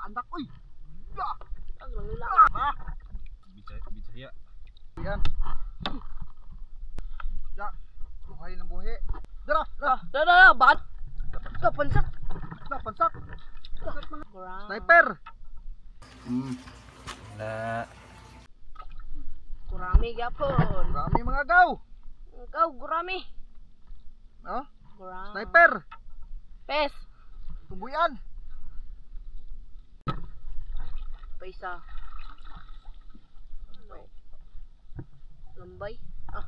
anak uy. Ya. Ang langila. Ah. Bisa ya. Yan. Ya. Buhay ng buhi. Dara, dara. Dara, bat. Kapansak. Pansak. Kurang. Sniper. Na Gurami gapon. Marami mga agaw. Ikaw, gurami. No? Gurami. Sniper. Pes. Tumbuyan. Paisa. Lambay. Ah.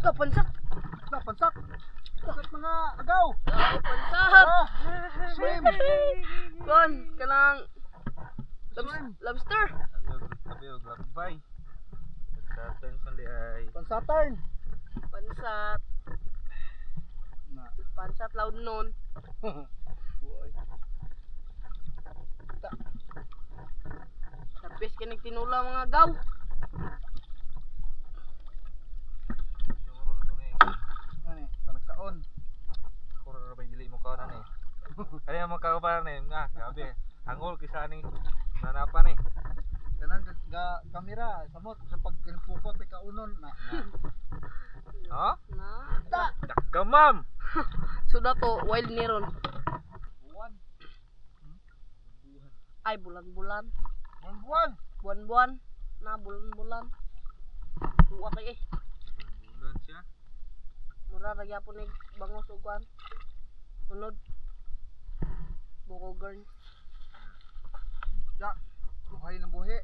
Kapansak. Pansak. Pansak mga agaw. Kapansak. Swim. Kon, kanang Swim. lobster. Abiyog labay. Saturn sandi ay. Pan-Saturn. Pansat. Na. Pansat laud nun. Buhay. Tapos kinig tinula mga gaw. Ano eh, panagsaon. Kuro ra bay dili mo kaon ani. Ari mo kaon pa ni. Nga, gabi. Hangol kisa ani nanapa ni. Kanang ga kamera samot sa pagpukot kay kaunon na. Ha? Na. Dagamam. Sudah to wild niron. Buwan. Ay bulan-bulan. Buwan. Buwan-buwan. Na bulan-bulan. Kuha kay eh. Bulan siya. Mura ra gyapon ni bangos ug kuan. Unod. Buko girl. Ya. Buhay ng buhi.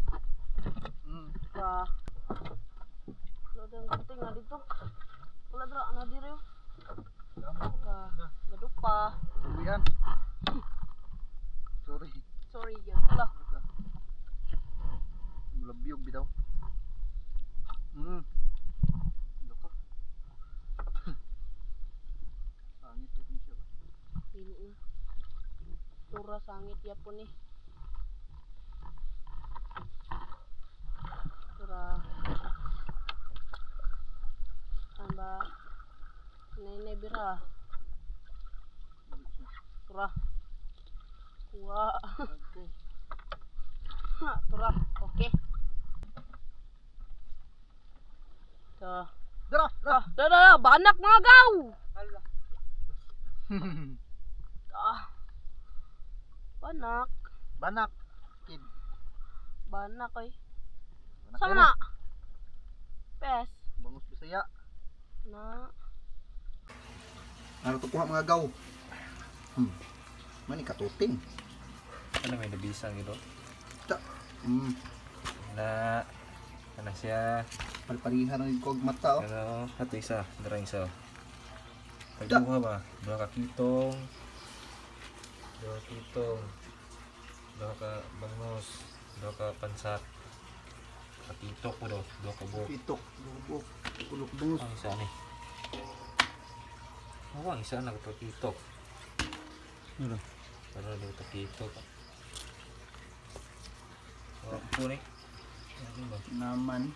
Ka. Wala dang ganting nga dito. Wala dra na dire. Ka. Gaduk pa. Tumbuyan. Sorry. Sorry gyud. Wala. Mulabyog bitaw. Loko. Sangit yun siya ba? Dili na. Tura sangit yapon ni. Tura. Amba. Nay bira. Tura. Wah. Okay. Tura. Okay. Dara, dara. Dara, banak mga gaw. Allah. Banak. Banak. Kid. Banak ay. Banak Sama yan. na. Pes. Bangus Bisaya. Na. Ano to kuha mga gaw? Mani katuting. Ano may nabisang gitu. Ta. Na ano siya. Palparihan ng kog mata oh. Ano, ato isa, darang isa. Tagbuha ba? Dua ka kitong. Dua ka bangos, dua ka pansat. Katitok po daw, dua ka buhok. Pitok, lubok, kulok bangus. Ang isa ni. Ang isa na ka kitok. Ano? Pero dito kitok. Oh, po ni. Ano ba? Naman.